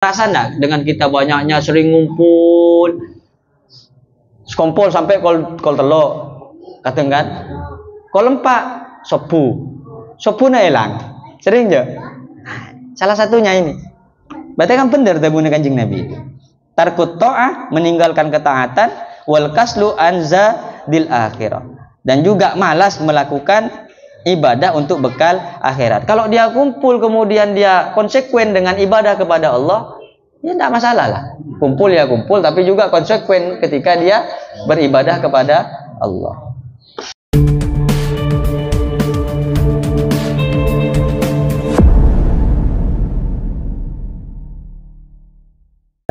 Rasa enggak dengan kita banyaknya sering ngumpul, sekumpul sampai kol telok, kata kan? Kol empat, sopu na elang, sering je. Salah satunya ini. Berarti kan benar tabune Kanjeng Nabi. Tarkut ta'ah, meninggalkan ketaatan, wal kaslu anza dil akhirah. Dan juga malas melakukan ibadah untuk bekal akhirat. Kalau dia kumpul kemudian dia konsekuen dengan ibadah kepada Allah, ya tidak masalah lah. Kumpul ya kumpul, tapi juga konsekuen ketika dia beribadah kepada Allah.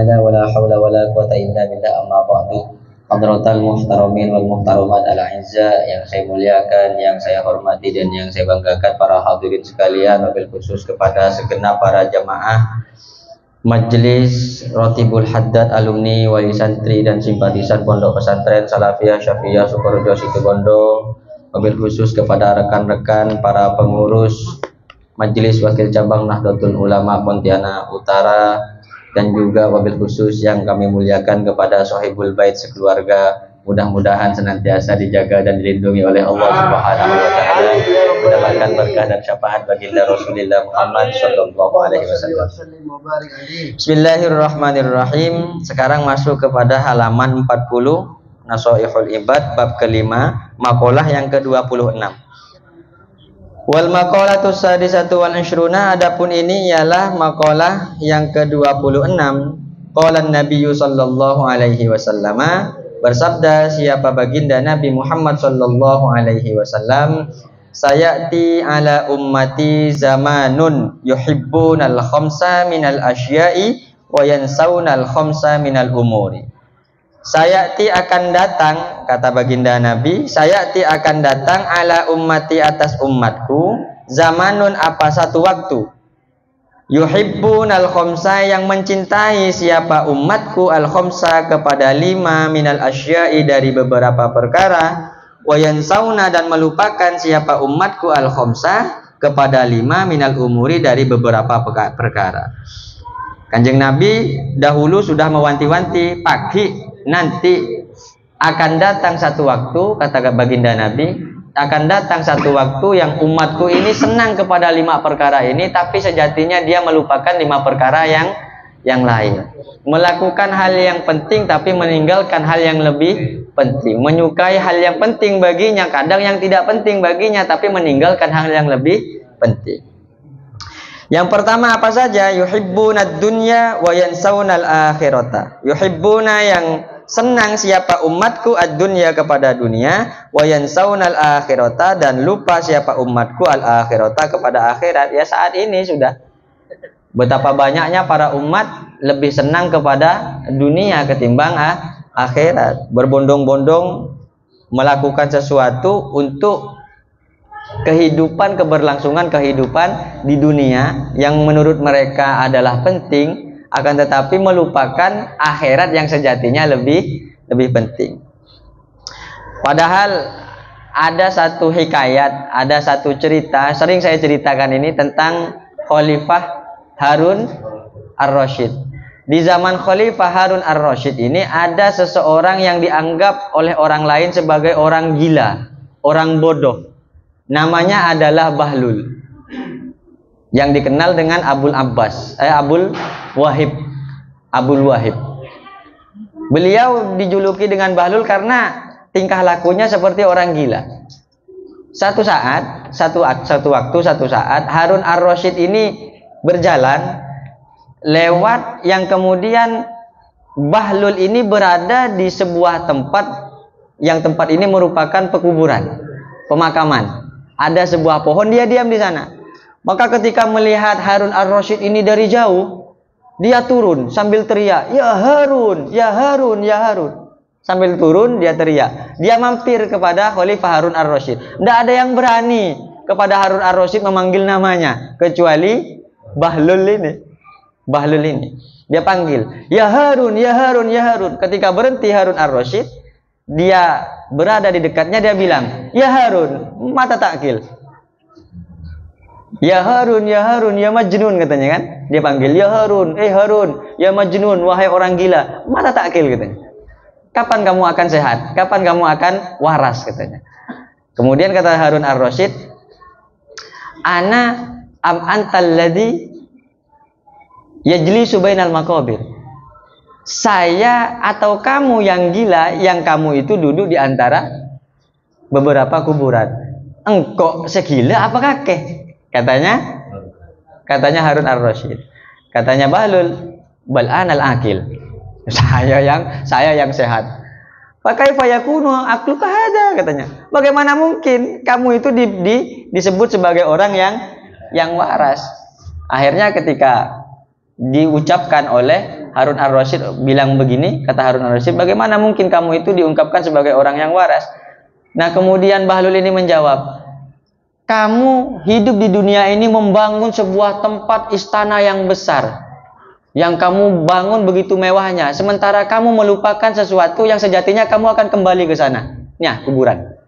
Wala haula wala quwata illa billah, amma ba'du. Hadratal muhtaramin wal muhtaramat al-a'izza, yang saya muliakan, yang saya hormati dan yang saya banggakan para hadirin sekalian, wabil khusus kepada segenap para jamaah Majelis Rotibul Haddad, alumni, wali santri dan simpatisan Pondok Pesantren Salafiyah Syafiyah Sukorejo Situbondo, wabil khusus kepada rekan-rekan para pengurus Majelis Wakil Cabang Nahdlatul Ulama Pontianak Utara, dan juga wabil khusus yang kami muliakan kepada Sohibul Bait sekeluarga. Mudah-mudahan senantiasa dijaga dan dilindungi oleh Allah Subhanahu wa taala, mendapatkan berkah dan syafaat baginda Rasulullah Muhammad sallallahu alaihi wasallam. Bismillahirrahmanirrahim. Sekarang masuk kepada halaman 40, Nasoihul Ibad, bab kelima, maqalah yang ke-26. Wal maqalatu sadisatu wal ishruna, adapun ini ialah maqalah yang ke-26. Qala Nabiyyu sallallahu alaihi wasallam, bersabda siapa baginda Nabi Muhammad sallallahu alaihi wasallam, sayati ala ummati zamanun yuhibbunal khamsa minal asya'i wa yansawunal khamsa minal umuri. Sayati akan datang, kata baginda Nabi, sayati akan datang ala ummati atas umatku, zamanun apa satu waktu, yuhibbunal khamsa yang mencintai siapa umatku al khamsa kepada 5 minal asya'i dari beberapa perkara, wa yansawna dan melupakan siapa umatku al khamsa kepada 5 minal umuri dari beberapa perkara. Kanjeng Nabi dahulu sudah mewanti-wanti, pagi nanti akan datang satu waktu, kata baginda Nabi, akan datang satu waktu yang umatku ini senang kepada 5 perkara ini, tapi sejatinya dia melupakan 5 perkara yang lain. Melakukan hal yang penting tapi meninggalkan hal yang lebih penting. Menyukai hal yang penting baginya, kadang yang tidak penting baginya, tapi meninggalkan hal yang lebih penting. Yang pertama apa saja? Yuhibbunad dunya wa yansawunal akhirata. Yuhibbuna yang senang siapa umatku ad-dunya kepada dunia, wa yansawunal akhirata dan lupa siapa umatku al-akhirata kepada akhirat. Ya saat ini sudah betapa banyaknya para umat lebih senang kepada dunia ketimbang akhirat. Berbondong-bondong melakukan sesuatu untuk kehidupan, keberlangsungan kehidupan di dunia yang menurut mereka adalah penting, akan tetapi melupakan akhirat yang sejatinya lebih penting. Padahal ada satu hikayat, ada satu cerita, sering saya ceritakan ini tentang Khalifah Harun ar-Rasyid. Di zaman Khalifah Harun ar-Rasyid ini ada seseorang yang dianggap oleh orang lain sebagai orang gila, orang bodoh. Namanya adalah Bahlul, yang dikenal dengan Abul Wahib. Beliau dijuluki dengan Bahlul karena tingkah lakunya seperti orang gila. Satu saat Harun ar-Rasyid ini berjalan lewat yang kemudian Bahlul ini berada di sebuah tempat yang tempat ini merupakan pekuburan, pemakaman. Ada sebuah pohon, dia diam di sana. Maka ketika melihat Harun ar-Rasyid ini dari jauh, dia turun sambil teriak, "Ya Harun, ya Harun, ya Harun." Sambil turun dia teriak. Dia mampir kepada Khalifah Harun ar-Rasyid. Tidak ada yang berani kepada Harun ar-Rasyid memanggil namanya kecuali Bahlul ini. Dia panggil, "Ya Harun, ya Harun, ya Harun." Ketika berhenti Harun ar-Rasyid, dia berada di dekatnya, dia bilang, "Ya Harun, mata takil." Ya Harun, ya Harun, ya Majnun katanya kan. Dia panggil, ya Harun, Harun, ya Majnun, wahai orang gila. Mata takil katanya. Kapan kamu akan sehat? Kapan kamu akan waras katanya. Kemudian kata Harun Ar-Rasyid, ana am antal ladzi yajlisu bainal maqabir. Saya atau kamu yang gila, yang kamu itu duduk di antara beberapa kuburan. Engkau segila apa kakek? Katanya Harun Ar-Rasyid. Katanya Bahlul, bal anal akil. Saya yang sehat. Pakai fayakunu akluka hada katanya. Bagaimana mungkin kamu itu disebut sebagai orang yang waras? Akhirnya ketika diucapkan oleh Harun Ar-Rasyid bilang begini, kata Harun Ar-Rasyid, bagaimana mungkin kamu itu diungkapkan sebagai orang yang waras? Nah, kemudian Bahlul ini menjawab, kamu hidup di dunia ini membangun sebuah tempat istana yang besar, yang kamu bangun begitu mewahnya, sementara kamu melupakan sesuatu yang sejatinya kamu akan kembali ke sana. Nah, kuburan.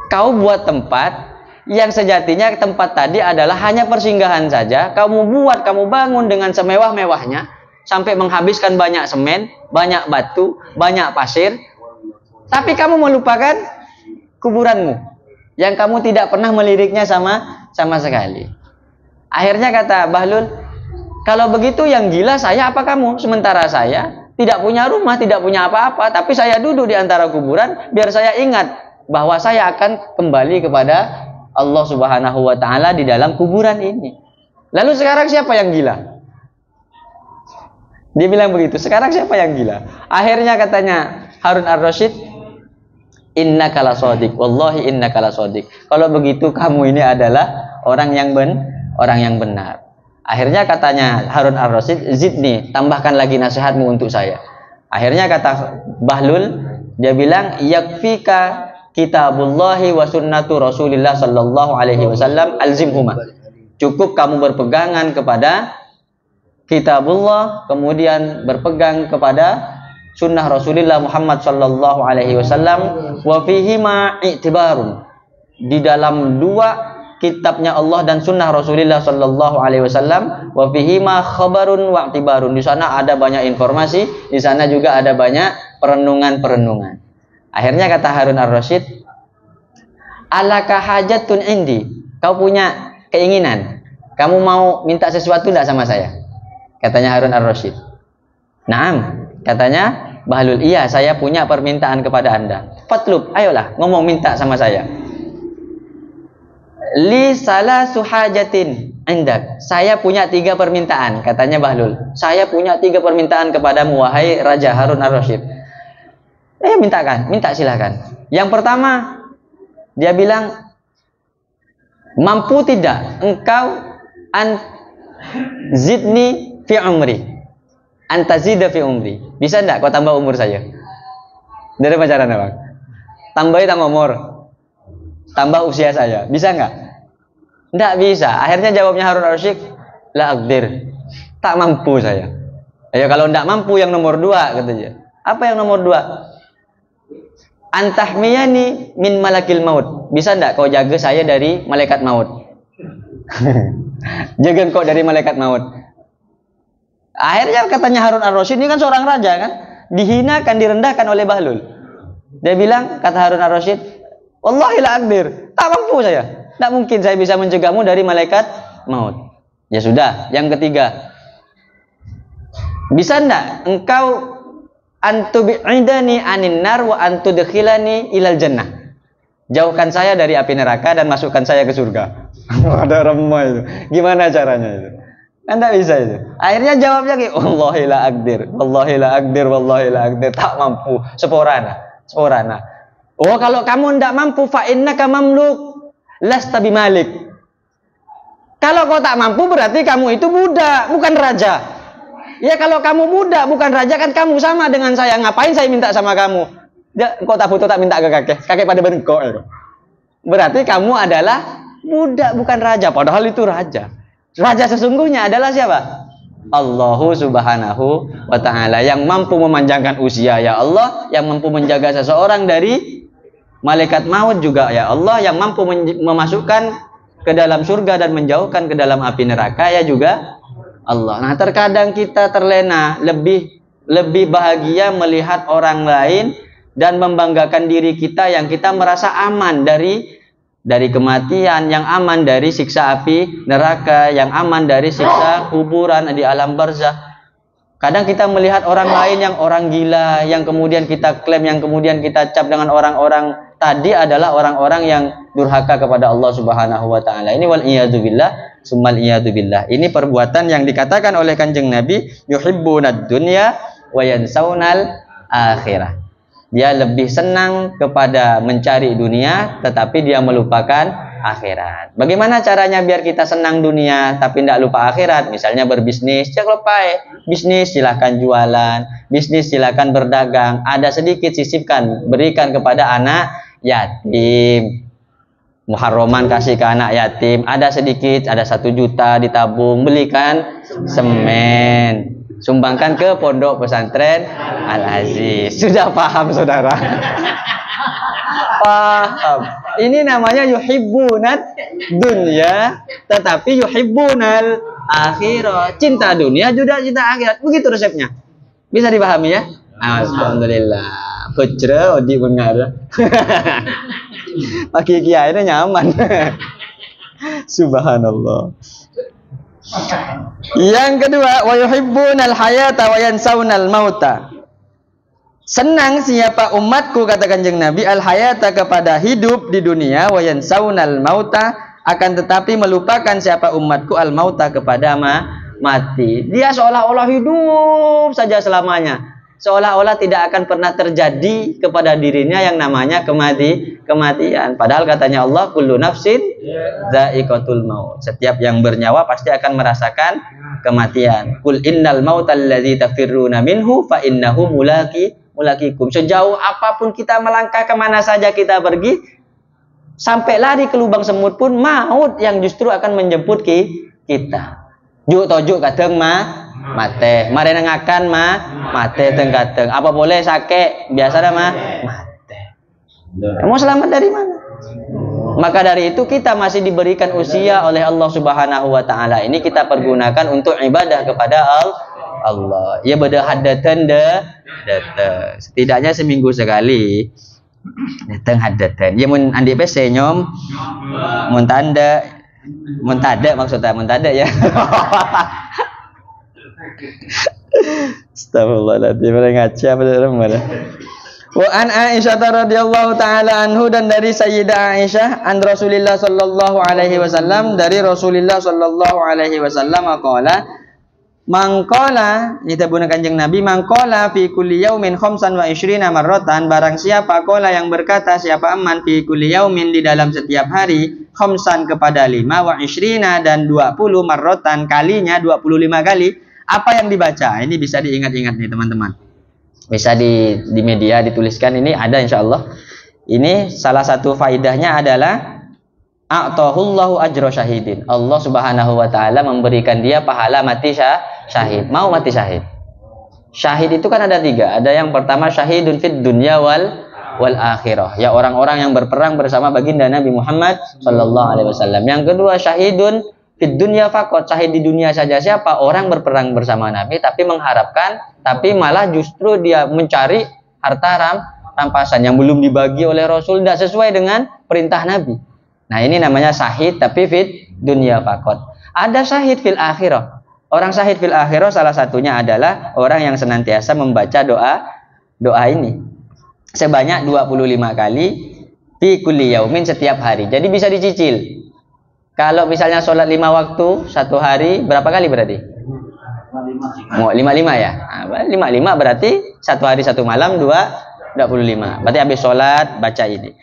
Kau buat tempat yang sejatinya tempat tadi adalah hanya persinggahan saja. Kamu bangun dengan semewah-mewahnya sampai menghabiskan banyak semen, banyak batu, banyak pasir, tapi kamu melupakan kuburanmu yang kamu tidak pernah meliriknya sama sekali. Akhirnya kata Bahlul, kalau begitu yang gila saya apa kamu? Sementara saya tidak punya rumah, tidak punya apa-apa, tapi saya duduk di antara kuburan biar saya ingat bahwa saya akan kembali kepada Allah Subhanahu wa taala di dalam kuburan ini. Lalu sekarang siapa yang gila? Dia bilang begitu. Sekarang siapa yang gila? Akhirnya katanya Harun Ar-Rasyid, innaka lasadiq, wallahi innaka lasadiq. Kalau begitu kamu ini adalah orang yang benar. Akhirnya katanya Harun Ar-Rasyid, zidni, tambahkan lagi nasihatmu untuk saya. Akhirnya kata Bahlul, dia bilang, yakfika kitabullahi wa sunnatu Rasulillah sallallahu alaihi wasallam alzimhuma. Cukup kamu berpegangan kepada kitabullah, kemudian berpegang kepada sunnah Rasulullah Muhammad sallallahu alaihi wasallam, wa fihima i'tibarun. Di dalam dua kitabnya Allah dan sunnah Rasulullah sallallahu alaihi wasallam, wa fihima khabarun wa i'tibarun. Di sana ada banyak informasi, di sana juga ada banyak perenungan-perenungan. Akhirnya kata Harun Ar-Rasyid, alaka hajatun indi. Kau punya keinginan, kamu mau minta sesuatu enggak sama saya? Katanya Harun Ar-Rasyid. Naam. Katanya Bahlul, iya saya punya permintaan kepada anda. Fatlub, ayolah ngomong minta sama saya. Li salasu hajatin indak. Saya punya 3 permintaan, katanya Bahlul. Saya punya 3 permintaan kepadamu wahai Raja Harun Ar-Rasyid. Minta silakan. Yang pertama, dia bilang, mampu tidak engkau zidni fi umri? Antazida fi umri. Bisa enggak kau tambah umur saya? Dari pacaran ya, Bang? Tambah umur. Tambah usia saya. Bisa enggak? Enggak bisa. Akhirnya jawabnya Harun Ar-Rasyid, la aqdir. Tak mampu saya. Ya kalau enggak mampu yang nomor 2 katanya. Apa yang nomor 2? Antahmiyani min malakil maut. Bisa enggak kau jaga saya dari malaikat maut? Jaga kau dari malaikat maut. Akhirnya katanya Harun Ar-Rasyid, ini kan seorang raja kan, dihinakan, direndahkan oleh Bahlul. Dia bilang, kata Harun Ar-Rasyid, wallahi la aqdir, tak mampu saya, tak mungkin saya bisa mencegahmu dari malaikat maut. Ya sudah, yang ketiga, bisa enggak engkau antubi'idani anin nar wa antudkhilani ilal jannah? Jauhkan saya dari api neraka dan masukkan saya ke surga. Ada remah itu. Gimana caranya itu? Anda bisa itu. Akhirnya jawabnya kayak wallahi la aqdir, wallahi la aqdir, wallahi la aqdir, tak mampu. Seporana. Oh, kalau kamu tidak mampu, fa innaka mamluk, lasta bimalik. Kalau kau tak mampu berarti kamu itu budak, bukan raja. Ya kalau kamu budak bukan raja kan kamu sama dengan saya. Ngapain saya minta sama kamu? Kau tak butuh tak minta ke kakek pada bengkok ya. Berarti kamu adalah budak bukan raja, padahal itu raja. Raja sesungguhnya adalah siapa? Allahu Subhanahu wa ta'ala, yang mampu memanjangkan usia ya Allah, yang mampu menjaga seseorang dari malaikat maut juga ya Allah, yang mampu memasukkan ke dalam surga dan menjauhkan ke dalam api neraka ya juga Allah. Nah, terkadang kita terlena, lebih bahagia melihat orang lain dan membanggakan diri kita yang kita merasa aman dari kematian, yang aman dari siksa api neraka, yang aman dari siksa kuburan di alam barzakh. Kadang kita melihat orang lain yang orang gila, yang kemudian kita klaim, yang kemudian kita cap dengan orang-orang tadi adalah orang-orang yang durhaka kepada Allah Subhanahu wa taala. Ini wal iyadu billah, summal iyadu billah. Ini perbuatan yang dikatakan oleh Kanjeng Nabi, yuhibbunad dunya wa yansaunal akhirah. Dia lebih senang kepada mencari dunia tetapi dia melupakan akhirat. Bagaimana caranya biar kita senang dunia tapi tidak lupa akhirat? Misalnya berbisnis, cek lepai. Bisnis silahkan jualan, bisnis silahkan berdagang. Ada sedikit sisipkan, berikan kepada anak yatim. Muharraman kasih ke anak yatim. Ada sedikit, ada 1 juta ditabung, belikan semen. Sumbangkan ke pondok pesantren Al-Aziz. Sudah paham saudara? Paham. Ini namanya yuhibbunad dunya tetapi yuhibbunal akhirah. Cinta dunia juga cinta akhirat. Begitu resepnya. Bisa dipahami ya? Alhamdulillah. Hujra odi benar. Pakai kiai ini nyaman. Subhanallah. Yang kedua, wa yuhibbunal hayata wa yansaunal mauta. Senang siapa umatku, kata Kanjeng Nabi, al hayata kepada hidup di dunia, wa yansaunal mauta, akan tetapi melupakan siapa umatku al mauta kepada mati. Dia seolah-olah hidup saja selamanya, seolah-olah tidak akan pernah terjadi kepada dirinya yang namanya kematian. Padahal katanya Allah, kullu nafsin dha'iqatul maut. Setiap yang bernyawa pasti akan merasakan kematian. Qul innal mautal ladzi tafirruna minhu fa innahu mulaqikum. Sejauh apapun kita melangkah, kemana saja kita pergi, sampai lari ke lubang semut pun maut yang justru akan menjemput kita. Juk tojuk kadang mate, mari nengakan mate teng-kateng. Apa boleh sakit biasa dah mate. Mau selamat dari mana? Maka dari itu kita masih diberikan usia oleh Allah Subhanahu wa taala. Ini kita pergunakan untuk ibadah kepada Allah. Ya beda hadatan datang. Setidaknya seminggu sekali datang hadatan. Ya mun andi PC nyom mun tanda maksudnya ya. Astagfirullahaladzim, ngaca apa mana? Wa an Aisyah radhiyallahu taala anhu, dan dari Sayyidah Aisyah an Rasulillah sallallahu alaihi wasallam, dari Rasulullah sallallahu alaihi wasallam qala, mangqala, ini tabuna Kanjeng Nabi, mangqala fi kulli yaumin 25 marratan, barang siapa qala yang berkata, siapa aman fi kulli yaumin di dalam setiap hari, khamsan kepada 5, wa 20 dan 20 marratan kalinya 25 kali. Apa yang dibaca? Ini bisa diingat-ingat nih teman-teman. Bisa di media dituliskan, ini ada insyaallah. Ini salah satu faidahnya adalah a'tahullahu ajra syahidin. Allah Subhanahu wa taala memberikan dia pahala mati syahid. Mau mati syahid. Syahid itu kan ada 3. Ada yang pertama syahidun fid dunya wal akhirah. Ya orang-orang yang berperang bersama baginda Nabi Muhammad sallallahu alaihi wasallam. Yang kedua syahidun fid dunya faqat, syahid di dunia saja. Siapa? Orang berperang bersama Nabi tapi mengharapkan, tapi malah justru dia mencari harta rampasan yang belum dibagi oleh Rasul, tidak sesuai dengan perintah Nabi. Nah, ini namanya syahid tapi fid dunya faqat. Ada syahid fil akhirah. Orang syahid fil akhirah salah satunya adalah orang yang senantiasa membaca doa ini sebanyak 25 kali fi kulli yaumin, setiap hari. Jadi bisa dicicil. Kalau misalnya sholat 5 waktu satu hari, berapa kali berarti? 55 ya. Nah, 55 berarti satu hari satu malam 25. Berarti habis sholat baca ini.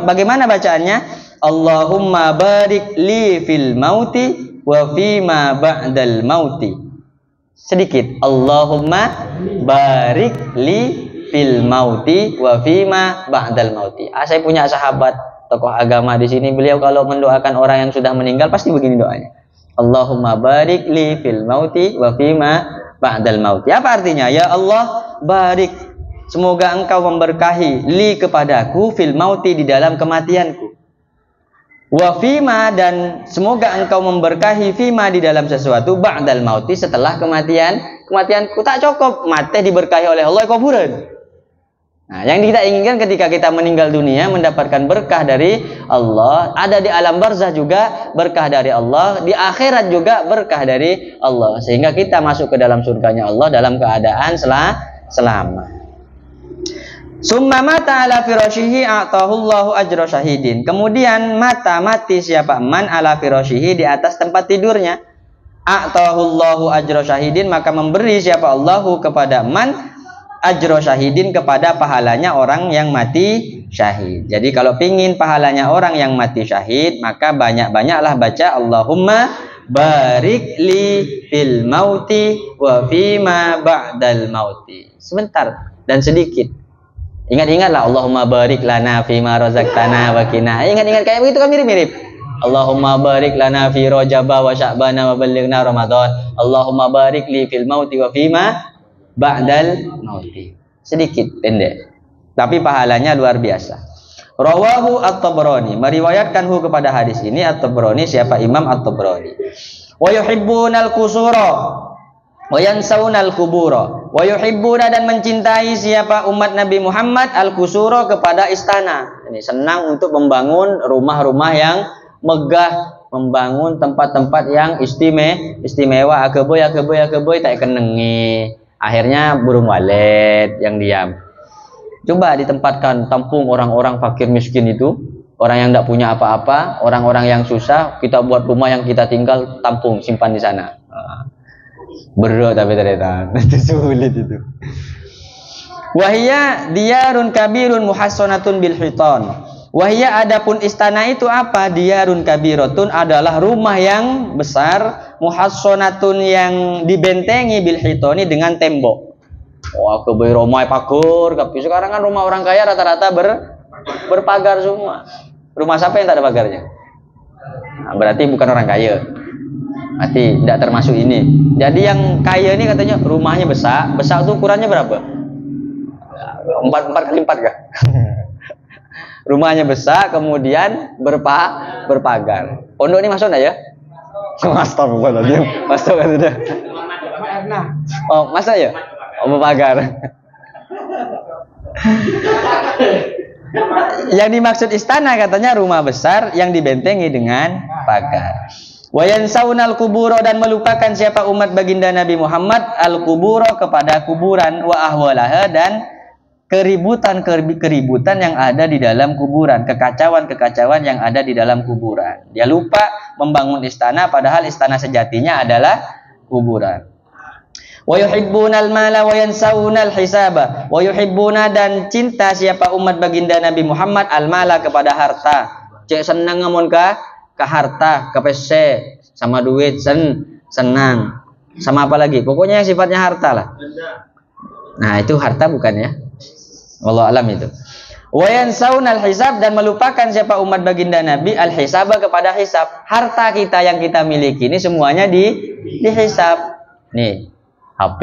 Bagaimana bacaannya? Allahumma barik li fil mauti wa fima ba'dal mauti. Sedikit. Allahumma barik li fil mauti wa fima ba'dal mauti. Saya punya sahabat tokoh agama di sini, beliau kalau mendoakan orang yang sudah meninggal pasti begini doanya. Allahumma barik li fil mauti wa fima ba'dal mauti. Apa artinya? Ya Allah, barik, semoga engkau memberkahi li kepadaku fil mauti, di dalam kematianku. Wa fima, dan semoga engkau memberkahi fima di dalam sesuatu ba'dal mauti, setelah kematian. Kematianku tak cukup mati diberkahi oleh Allah kuburan. Nah, yang kita inginkan ketika kita meninggal dunia mendapatkan berkah dari Allah, ada di alam barzah juga berkah dari Allah, di akhirat juga berkah dari Allah, sehingga kita masuk ke dalam surganya Allah dalam keadaan selamat. Summa mata ala firashihi a'tahullahu ajra syahidin. Kemudian mati siapa man ala firashihi, di atas tempat tidurnya. A'tahullahu ajra syahidin, maka memberi siapa Allahu kepada man ajro syahidin, kepada pahalanya orang yang mati syahid. Jadi kalau pingin pahalanya orang yang mati syahid, maka banyak-banyaklah baca Allahumma barik li fil mauti wa fima ba'dal mauti. Sebentar dan sedikit. Ingat-ingatlah Allahumma barik lana fima razaqtana wa qina. Ingat-ingat kayak begitu kan mirip-mirip. Allahumma barik lana fi rajaba wa sya'bana wa ballighna ramadan. Allahumma barik li fil mauti wa fima ba'dal mauti. Sedikit, pendek, tapi pahalanya luar biasa. Rawahu at-Tabrani, meriwayatkanhu kepada hadis ini at-Tabrani, siapa? Imam at-Tabrani. Wa yuhibbunal qusura wa yansawunal kubura. Wa yuhibbuna, dan mencintai siapa umat Nabi Muhammad al-qusura, kepada istana. Ini senang untuk membangun rumah-rumah yang megah, membangun tempat-tempat yang istimewa. Akeboy tak kenengi. Akhirnya burung walet yang diam. Coba ditempatkan, tampung orang-orang fakir miskin itu, orang yang tidak punya apa-apa, orang-orang yang susah, kita buat rumah yang kita tinggal, tampung, simpan di sana. Berat tapi ternyata itu sulit itu. Wahia diyarun kabirun muhassonatun bil hiton. Wahia, adapun istana itu apa? Diyarun kabiratun, adalah rumah yang besar, muhassonatun, yang dibentengi bil hitoni, dengan tembok. Wah, kebay romai pakur, tapi sekarang kan rumah orang kaya rata-rata berpagar semua. Rumah siapa yang tak ada pagarnya? Nah, berarti bukan orang kaya. Berarti tidak termasuk ini. Jadi yang kaya ini katanya rumahnya besar. Besar itu ukurannya berapa? 4 kali 4 kah? Rumahnya besar, kemudian berpagar. Pondok ini masuk enggak ya? Astagfirullahaladzim. Masuk kan sudah? Oh, masa ya? Oh, berpagar. Yang dimaksud istana katanya rumah besar yang dibentengi dengan pagar. Wayan saunal kuburo, dan melupakan siapa umat baginda Nabi Muhammad al-kuburo, kepada kuburan, wa ahwalaha, dan keributan yang ada di dalam kuburan, kekacauan yang ada di dalam kuburan. Dia lupa membangun istana, padahal istana sejatinya adalah kuburan. Wa yuhibbunal mala wa yansaunal hisaba. Wa yuhibbuna, dan cinta siapa umat baginda Nabi Muhammad al-mala, kepada harta. Cek senang ngamun ke harta, ke PC, sama duit, senang. Sama apa lagi? Pokoknya yang sifatnya harta lah. Nah, itu harta bukan ya? Wallahu alam itu. Wa yansaunal hisab, dan melupakan siapa umat baginda Nabi al-hisaba, kepada hisab. Harta kita yang kita miliki ini semuanya dihisab. Nih, HP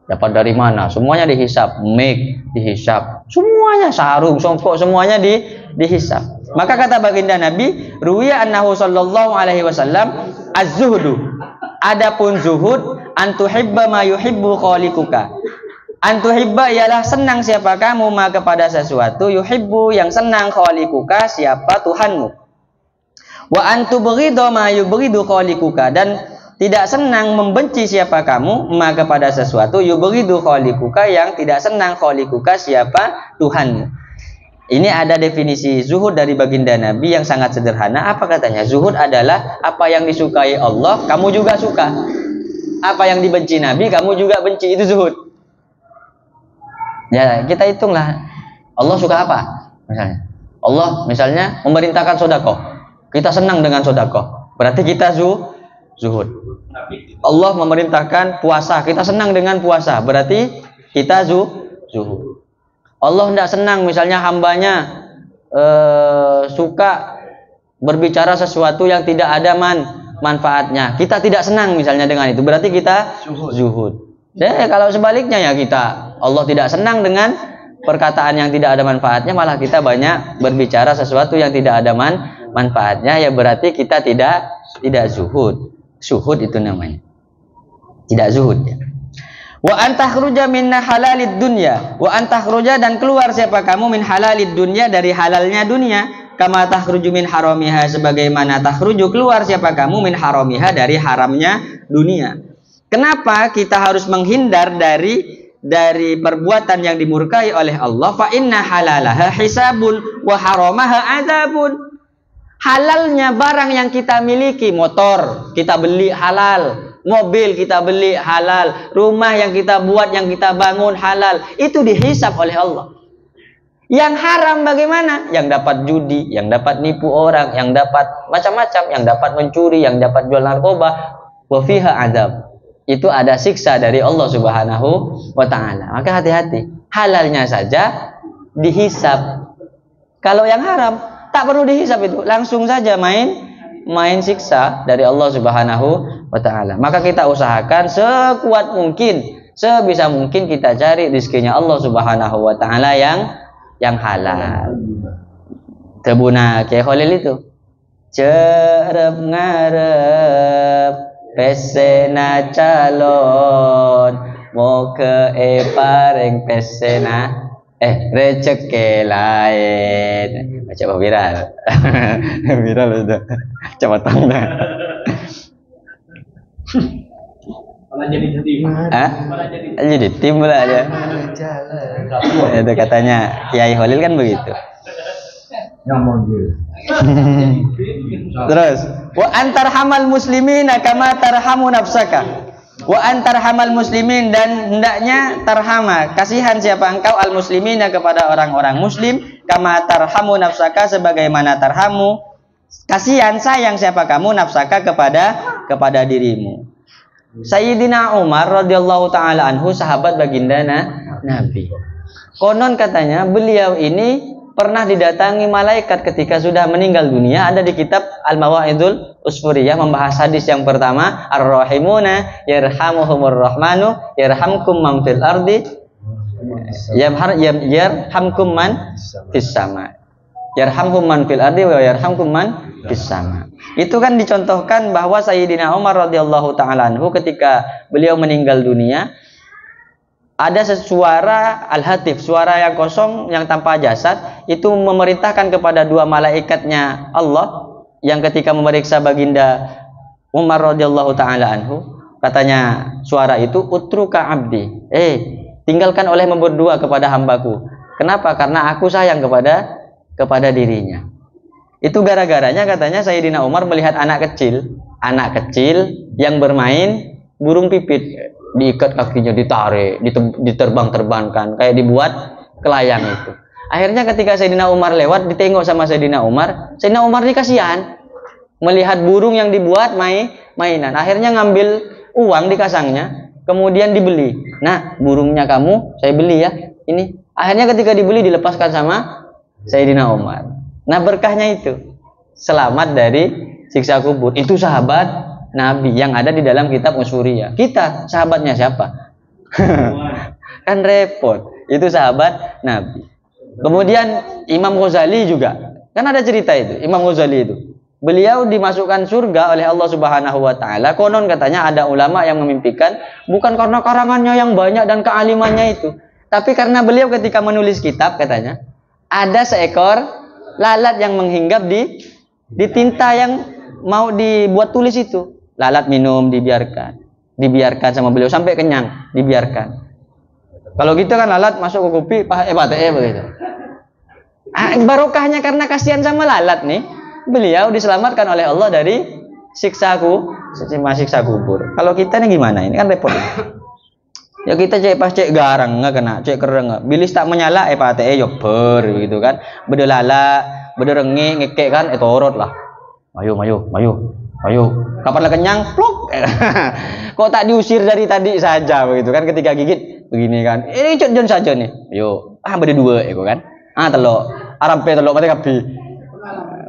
dapat dari mana? Semuanya dihisab. Mic dihisab. Semuanya, sarung, songkok, semuanya dihisab. Maka kata baginda Nabi, ruwiya annahu sallallahu alaihi wasallam, az-zuhdu, adapun zuhud, antuhibba ma yuhibbu khaliquka. Antuhibba ialah senang siapa kamu ma kepada sesuatu, yuhibbu yang senang, khaliquka siapa Tuhanmu. Wa antubghidu ma yubghidu khaliquka, dan tidak senang membenci siapa kamu ma kepada sesuatu, yubghidu khaliquka yang tidak senang, khaliquka siapa Tuhanmu. Ini ada definisi zuhud dari baginda Nabi yang sangat sederhana. Apa katanya? Zuhud adalah apa yang disukai Allah, kamu juga suka. Apa yang dibenci Nabi, kamu juga benci. Itu zuhud. Ya, kita hitunglah. Allah suka apa? Misalnya, Allah misalnya memerintahkan sedekah. Kita senang dengan sedekah. Berarti kita zuhud. Allah memerintahkan puasa. Kita senang dengan puasa. Berarti kita zuhud. Allah tidak senang misalnya hambanya suka berbicara sesuatu yang tidak ada manfaatnya. Kita tidak senang misalnya dengan itu. Berarti kita zuhud. Kalau sebaliknya ya kita, Allah tidak senang dengan perkataan yang tidak ada manfaatnya, malah kita banyak berbicara sesuatu yang tidak ada manfaatnya, ya berarti kita tidak zuhud. Zuhud itu namanya. Tidak zuhud ya. Wa antakhruja min halalid dunya, wa antakhruja dan keluar siapa kamu min halalid dunya dari halalnya dunia, kama takhruju min haramiha sebagaimana takhruju keluar siapa kamu min haramiha dari haramnya dunia. Kenapa kita harus menghindar dari perbuatan yang dimurkai oleh Allah? Fa inna halalaha hisabun wa haramaha azabun. Halalnya barang yang kita miliki, motor kita beli halal, mobil kita beli halal, rumah yang kita buat, yang kita bangun halal, itu dihisab oleh Allah. Yang haram bagaimana? Yang dapat judi, yang dapat nipu orang, yang dapat macam-macam, yang dapat mencuri, yang dapat jual narkoba, wa fiha azab. Itu ada siksa dari Allah Subhanahu wa taala. Maka hati-hati. Halalnya saja dihisab. Kalau yang haram tak perlu dihisab, itu langsung saja main siksa dari Allah Subhanahu wa taala. Maka kita usahakan sekuat mungkin, sebisa mungkin kita cari rezekinya Allah Subhanahu wa taala yang halal. Tebuna Kiai Khalil itu. Cerep ngarep pesena calon mau ke pareng pesena rezeki lain. Coba viral. Viral itu. Coba tanda. Malah jadi tim. Malah jadi tim pula aja. Itu katanya Kiai Khalil kan begitu. Terus, wa antarhamal muslimina kama tarhamu nafsaka. Wa antarhamal muslimin dan hendaknya tarhama, kasihan siapa engkau al muslimina kepada orang-orang muslim, kama tarhamu nafsaka sebagaimana tarhamu kasihan sayang siapa kamu nafsaka kepada dirimu. Sayyidina Umar radhiyallahu taala anhu sahabat baginda Nabi. Konon katanya beliau ini pernah didatangi malaikat ketika sudah meninggal dunia. Ada di kitab Al-Mawa'idul Usfuriyah membahas hadis yang pertama, Ar-Rahimuna yarhamuhumur rahmanu yarhamkum man fil ardi yarhamkum man fis sama. Yarhamhum man fil ardi wa yarhamkum man fis sama. Itu kan dicontohkan bahwa Sayyidina Umar radhiyallahu taala anhu ketika beliau meninggal dunia, ada suara al-hatif, suara yang kosong yang tanpa jasad, itu memerintahkan kepada dua malaikatnya Allah yang ketika memeriksa baginda Umar radhiyallahu taala anhu, katanya suara itu, utruka abdi, tinggalkan olehmu berdua kepada hambaku. Kenapa? Karena aku sayang kepada dirinya. Itu gara-garanya katanya Sayyidina Umar melihat anak kecil yang bermain burung pipit, diikat kakinya, ditarik, diterbang-terbangkan, kayak dibuat kelayang itu. Akhirnya ketika Sayyidina Umar lewat, ditengok sama Sayyidina Umar ini kasihan melihat burung yang dibuat mainan. Akhirnya ngambil uang di kasangnya, kemudian dibeli. Nah, burungnya kamu saya beli ya, ini. Akhirnya ketika dibeli dilepaskan sama Sayyidina Umar. Nah, berkahnya itu selamat dari siksa kubur. Itu sahabat Nabi yang ada di dalam kitab Usfuriyah. Kita sahabatnya siapa? Kan repot. Itu sahabat Nabi. Kemudian Imam Ghazali juga. Kan ada cerita itu, Imam Ghazali itu. Beliau dimasukkan surga oleh Allah Subhanahu wa taala. Konon katanya ada ulama yang memimpikan bukan karena karangannya yang banyak dan kealimannya itu, tapi karena beliau ketika menulis kitab katanya ada seekor lalat yang menghinggap di tinta yang mau dibuat tulis itu. Lalat minum, dibiarkan sama beliau sampai kenyang, dibiarkan. Kalau gitu kan lalat masuk ke kopi, begitu. Barokahnya karena kasihan sama lalat nih, beliau diselamatkan oleh Allah dari siksa kubur. Kalau kita nih gimana? Ini kan repot. Ya kita cek garang nggak kena, cek kereng nggak. Bilis tak menyala, yo gitu kan. Bede lala, bede rengi, ngekek kan, torot lah. Mayu. Kapan lah kenyang, pluk. Kok tak diusir dari tadi saja begitu kan? Ketika gigit begini kan. Ini jon saja nih. Yo, bede dua, kan. Telok, arampe telok mati kapi.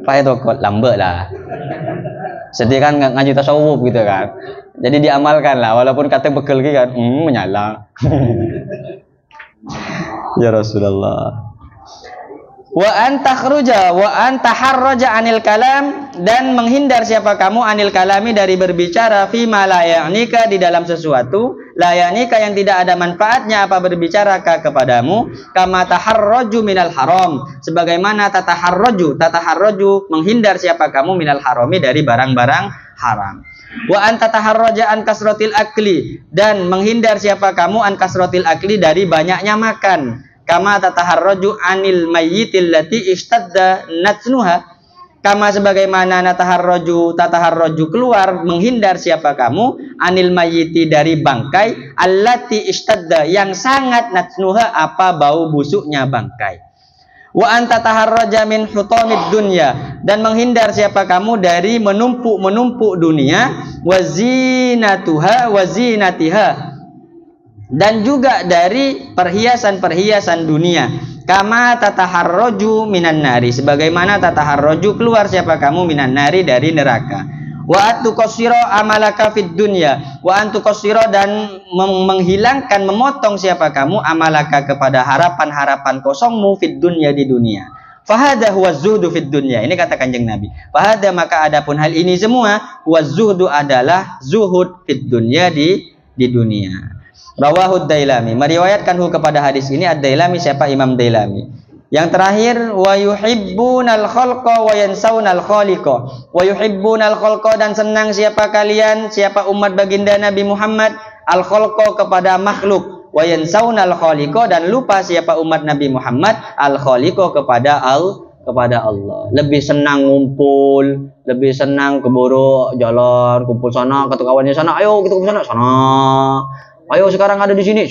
Pakai tokot lambe lah. Sedih kan ngaji tasawuf gitu kan. Jadi diamalkan lah, walaupun kata bekel gitu kan, menyala. Ya Rasulullah. Wa antakhruja wa antaharraja anil kalam, dan menghindar siapa kamu anil kalami dari berbicara fi ma la ya'nika di dalam sesuatu la ya'nika yang tidak ada manfaatnya apa berbicara kepadamu, kama taharraju minal haram, sebagaimana tataharraju menghindar siapa kamu minal harami dari barang-barang haram. Wa anta taharraja an kasratil akli, dan menghindar siapa kamu an kasratil akli dari banyaknya makan, kama tataharraju anil mayyitil lati ishtadda natnuha, kama sebagaimana tataharraju keluar menghindar siapa kamu anil mayyiti dari bangkai allati ishtadda yang sangat natnuha apa bau busuknya bangkai. Wa anta taharraja min hutamid dunya, dan menghindar siapa kamu dari menumpuk dunia, wa zinatuha wa zinatiha, dan juga dari perhiasan-perhiasan dunia, kama tataharraju minan nari, sebagaimana tataharraju keluar siapa kamu minan nari dari neraka. Wa atuqassira amalaka fid dunya, wa antuqassira, dan menghilangkan memotong siapa kamu amalaka kepada harapan-harapan kosongmu fid dunya di dunia. Fahada huwa zuhdu fid dunya, ini kata Kanjeng Nabi. Fahada, maka adapun hal ini semua, huwa zuhdu adalah zuhud fid dunya di dunia. Rawahu Dailami, meriwayatkan kepada hadis ini Ad-Dailami, siapa? Imam Dailami. Yang terakhir, wa yuhibbunal khalqa wa yansaunal khaliqa. Wa yuhibbunal khalqa, dan senang siapa kalian, siapa umat baginda Nabi Muhammad, al khalqa kepada makhluk, wa yansaunal khaliqa, dan lupa siapa umat Nabi Muhammad al khaliqa kepada Allah. Lebih senang ngumpul, lebih senang keburu jalan, kumpul sana, ketemu kawannya sana, ayo kita kumpul sana. Ayo sekarang ada di sini.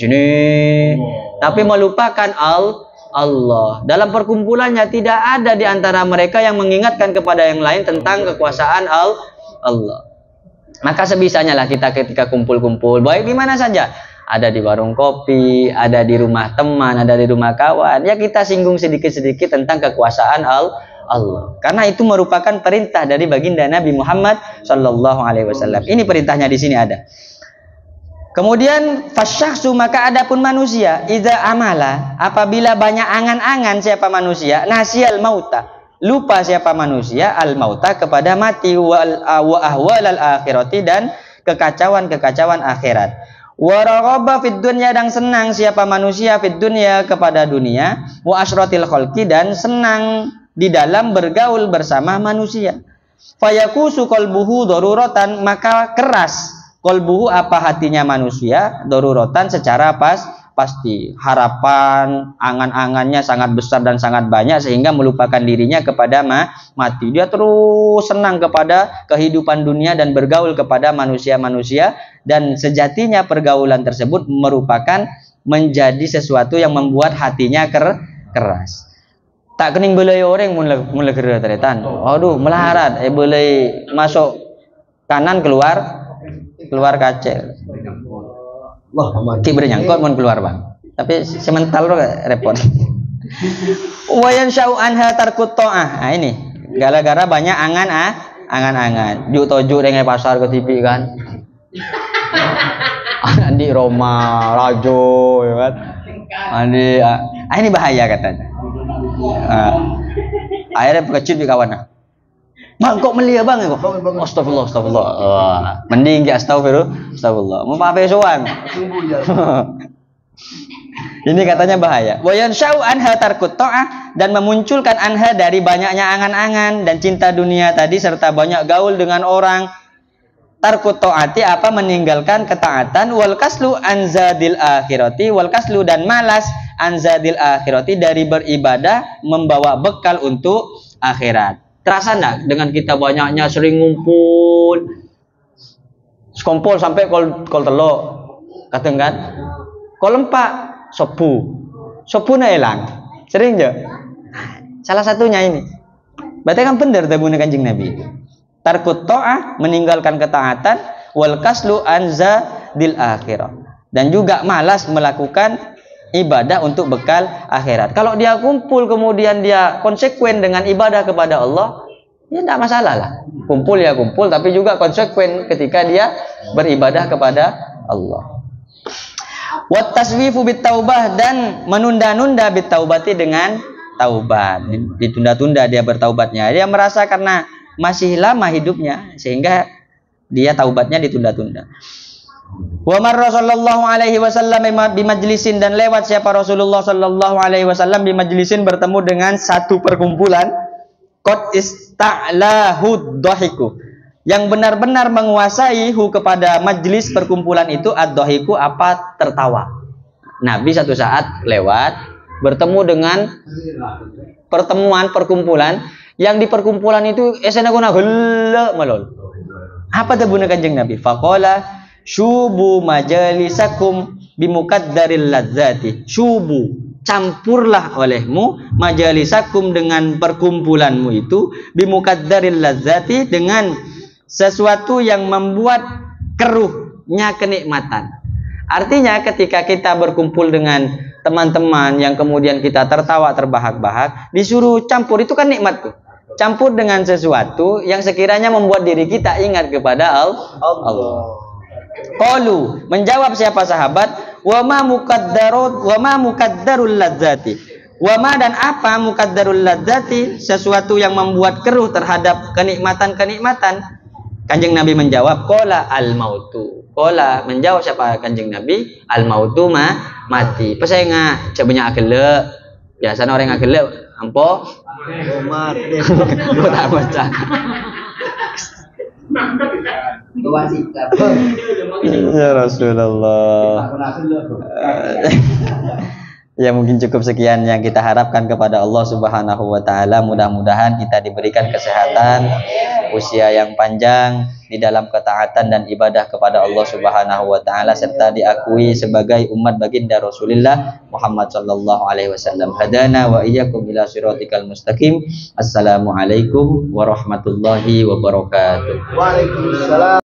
Tapi melupakan Allah. Dalam perkumpulannya tidak ada di antara mereka yang mengingatkan kepada yang lain tentang kekuasaan Allah. Maka sebisanya lah kita ketika kumpul-kumpul, baik di mana saja, ada di warung kopi, ada di rumah teman, ada di rumah kawan, ya kita singgung sedikit-sedikit tentang kekuasaan Allah. Karena itu merupakan perintah dari baginda Nabi Muhammad sallallahu alaihi wasallam. Ini perintahnya di sini ada. Kemudian fasyaksu, maka adapun manusia, idza amala, apabila banyak angan-angan siapa manusia, nasyal mauta, lupa siapa manusia al mauta kepada mati, wa ahwal al akhirati, dan kekacauan akhirat. Wa raghaba fid dunya, dan senang siapa manusia fid dunya kepada dunia, wa asratil khalqi, dan senang di dalam bergaul bersama manusia. Fayakusu qalbuhu daruratan, maka keras qalbuhu apa hatinya manusia, daruratan secara pasti, harapan angan-angannya sangat besar dan sangat banyak sehingga melupakan dirinya kepada mati. Dia terus senang kepada kehidupan dunia dan bergaul kepada manusia-manusia, dan sejatinya pergaulan tersebut merupakan menjadi sesuatu yang membuat hatinya keras. Tak kening belai orang mulai gerak teretan. Aduh, melarat, belai masuk kanan keluar kacil. Ki bernyangkut mun keluar bang. Tapi semental lo repot. Wayan syau anha tarkut ta'ah. Nah ini gara-gara banyak angan-angan. Juk tojuk dengan pasar ke TV kan. Di Roma, Rajo, ya kan. Ini bahaya katanya. Akhirnya kecil di kawan. Bang kok melia bang kok. Astagfirullah. Mending ya astagfirullah. Mau apa sowan? Ini katanya bahaya. Wa yanshau anha tarkut ta'ah, dan memunculkan anha dari banyaknya angan-angan dan cinta dunia tadi serta banyak gaul dengan orang. Tarkut ta'ati apa meninggalkan ketaatan, wal kaslu anzadil akhirati, wal kaslu dan malas anzadil akhirati dari beribadah membawa bekal untuk akhirat. Terasa enggak dengan kita banyaknya sering ngumpul, skompol sampai kol telok, kateng kan? Kol empak sopu na hilang, sering je. Salah satunya ini. Berarti kan benar tabune Kanjeng Nabi. Tarkut ta'ah meninggalkan ketaatan, wal kaslu anza dil akhirah, dan juga malas melakukan ibadah untuk bekal akhirat. Kalau dia kumpul kemudian dia konsekuen dengan ibadah kepada Allah, ya tidak masalah lah. Kumpul ya kumpul, tapi juga konsekuen ketika dia beribadah kepada Allah. Wat taswifu bit taubah, dan menunda-nunda bit taubati dengan taubat, ditunda-tunda dia bertaubatnya. Dia merasa karena masih lama hidupnya sehingga dia taubatnya ditunda-tunda. Wa marra sallallahu alaihi wasallam bi majlisin, dan lewat siapa Rasulullah sallallahu alaihi wasallam bi majlisin, bertemu dengan satu perkumpulan, qad ista'lahu dhahiku, yang benar-benar menguasai kepada majlis perkumpulan itu ad-dhahiku, apa? Tertawa. Nabi satu saat lewat bertemu dengan perkumpulan yang di perkumpulan itu esena guna gella malol. Apa tabuna Kanjeng Nabi? Faqala syubu majalisakum bimukaddaril ladzati. Syubu, campurlah olehmu majalisakum dengan perkumpulanmu itu bimukaddaril ladzati, dengan sesuatu yang membuat keruhnya kenikmatan. Artinya ketika kita berkumpul dengan teman-teman yang kemudian kita tertawa terbahak-bahak, disuruh campur, itu kan nikmat tuh. Campur dengan sesuatu yang sekiranya membuat diri kita ingat kepada Allah. Qalu, menjawab siapa sahabat, wa ma mukaddarul ladzati. Wa ma, dan apa mukaddarul ladzati, sesuatu yang membuat keruh terhadap kenikmatan-kenikmatan. Kanjeng Nabi menjawab, qala al mautu. Qala, menjawab siapa Kanjeng Nabi, al mautu mati. Pasal nga cabanya akele. Biasanya orang akele ampo mati. Tak baca. Ya Rasulullah. Ya mungkin cukup sekian yang kita harapkan kepada Allah Subhanahu wa taala. Mudah-mudahan kita diberikan kesehatan, usia yang panjang di dalam ketaatan dan ibadah kepada Allah Subhanahu wa taala, serta diakui sebagai umat baginda Rasulullah Muhammad sallallahu alaihi wasallam. Hadana wa iyyakum ila siratikal mustaqim. Assalamualaikum warahmatullahi wabarakatuh. Waalaikumsalam.